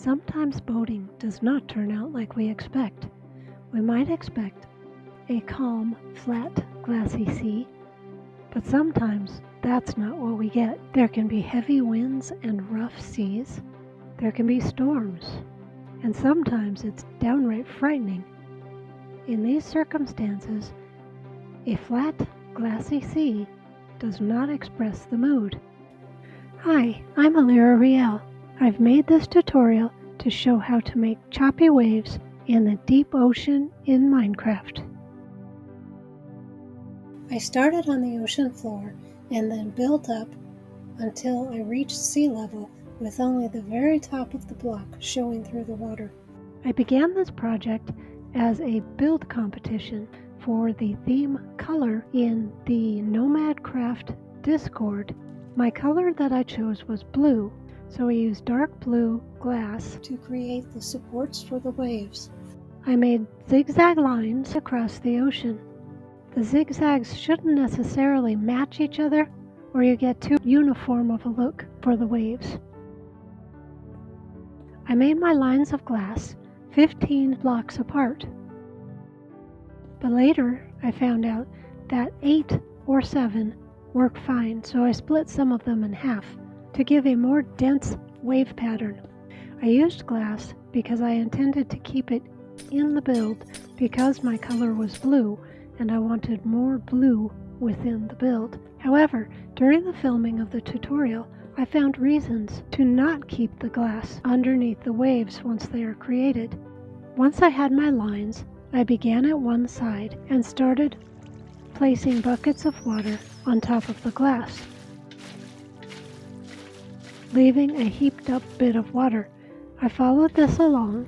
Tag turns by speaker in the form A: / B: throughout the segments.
A: Sometimes boating does not turn out like we expect. We might expect a calm, flat, glassy sea, but sometimes that's not what we get. There can be heavy winds and rough seas. There can be storms, and sometimes it's downright frightening. In these circumstances, a flat, glassy sea does not express the mood. Hi, I'm Alira Riel. I've made this tutorial to show how to make choppy waves in the deep ocean in Minecraft. I started on the ocean floor and then built up until I reached sea level with only the very top of the block showing through the water. I began this project as a build competition for the theme color in the Nomadcraft Discord. My color that I chose was blue, so I used dark blue glass to create the supports for the waves. I made zigzag lines across the ocean. The zigzags shouldn't necessarily match each other, or you get too uniform of a look for the waves. I made my lines of glass 15 blocks apart, but later I found out that 8 or 7 work fine, so I split some of them in half to give a more dense wave pattern. I used glass because I intended to keep it in the build because my color was blue and I wanted more blue within the build. However, during the filming of the tutorial, I found reasons to not keep the glass underneath the waves once they are created. Once I had my lines, I began at one side and started placing buckets of water on top of the glass, leaving a heaped up bit of water. I followed this along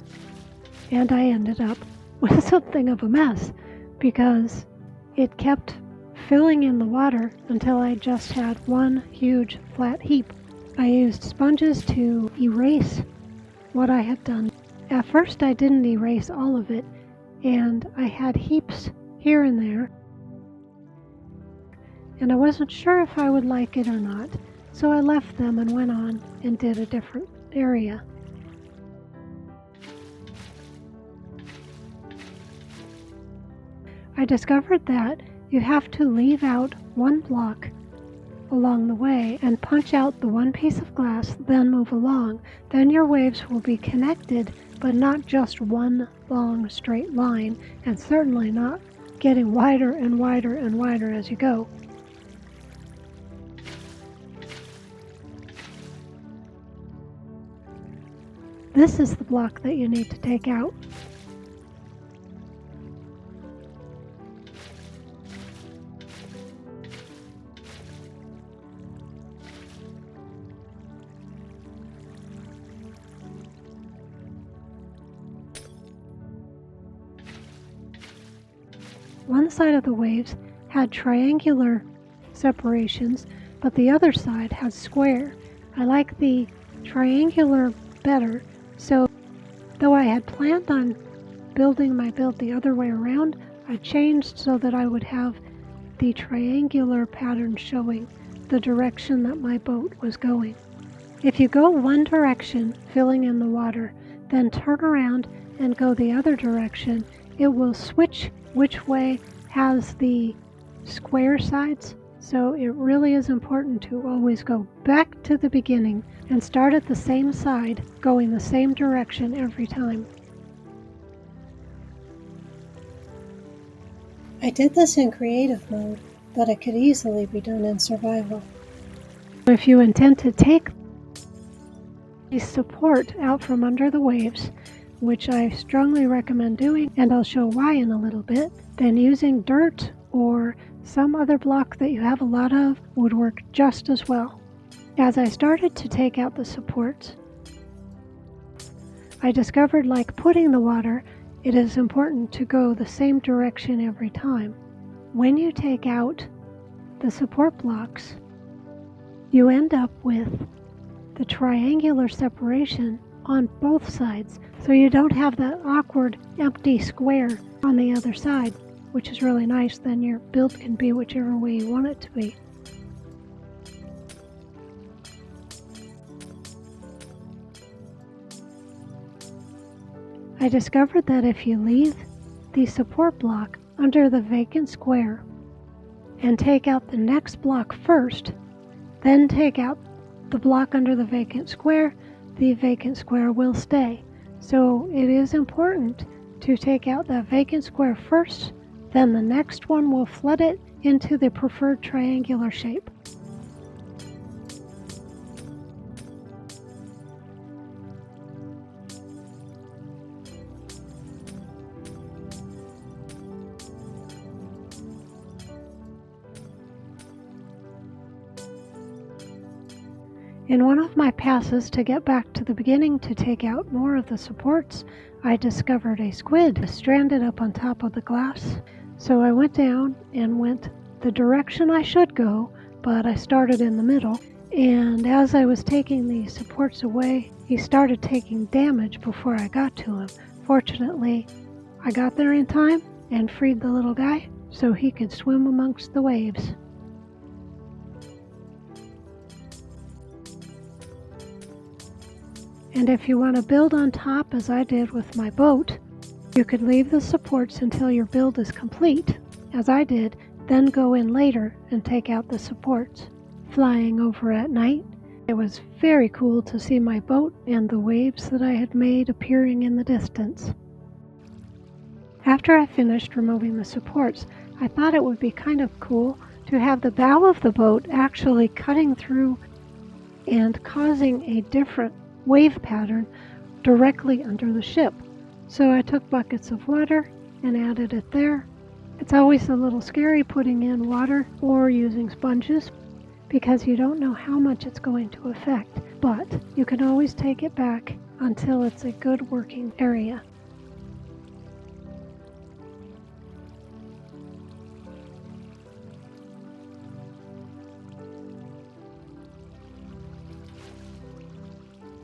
A: and I ended up with something of a mess because it kept filling in the water until I just had one huge flat heap. I used sponges to erase what I had done. At first I didn't erase all of it, and I had heaps here and there, and I wasn't sure if I would like it or not, so I left them and went on and did a different area. I discovered that you have to leave out one block along the way and punch out the one piece of glass, then move along. Then your waves will be connected, but not just one long straight line, and certainly not getting wider and wider and wider as you go. This is the block that you need to take out. One side of the waves had triangular separations, but the other side had square. I like the triangular better, so though I had planned on building my build the other way around, I changed so that I would have the triangular pattern showing the direction that my boat was going. If you go one direction, filling in the water, then turn around and go the other direction, it will switch which way has the square sides. So it really is important to always go back to the beginning and start at the same side, going the same direction every time. I did this in creative mode, but it could easily be done in survival. If you intend to take the support out from under the waves, which I strongly recommend doing, and I'll show why in a little bit, then using dirt or some other block that you have a lot of would work just as well. As I started to take out the supports, I discovered, like putting the water, it is important to go the same direction every time. When you take out the support blocks, you end up with the triangular separation on both sides, so you don't have that awkward empty square on the other side, which is really nice. Then your build can be whichever way you want it to be. I discovered that if you leave the support block under the vacant square and take out the next block first, then take out the block under the vacant square will stay. So it is important to take out that vacant square first, then the next one will flood it into the preferred triangular shape. In one of my passes to get back to the beginning to take out more of the supports, I discovered a squid stranded up on top of the glass. So I went down and went the direction I should go, but I started in the middle. And as I was taking the supports away, he started taking damage before I got to him. Fortunately, I got there in time and freed the little guy so he could swim amongst the waves. And if you want to build on top as I did with my boat, you could leave the supports until your build is complete, as I did, then go in later and take out the supports. Flying over at night, it was very cool to see my boat and the waves that I had made appearing in the distance. After I finished removing the supports, I thought it would be kind of cool to have the bow of the boat actually cutting through and causing a different wave pattern directly under the ship. So I took buckets of water and added it there. It's always a little scary putting in water or using sponges because you don't know how much it's going to affect, but you can always take it back until it's a good working area.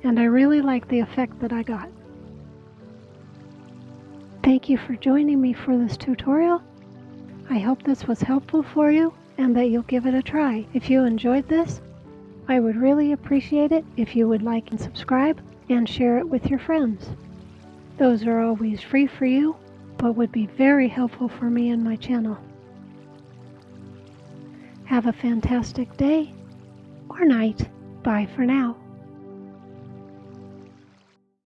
A: And I really like the effect that I got. Thank you for joining me for this tutorial. I hope this was helpful for you and that you'll give it a try. If you enjoyed this, I would really appreciate it if you would like and subscribe and share it with your friends. Those are always free for you, but would be very helpful for me and my channel. Have a fantastic day or night. Bye for now.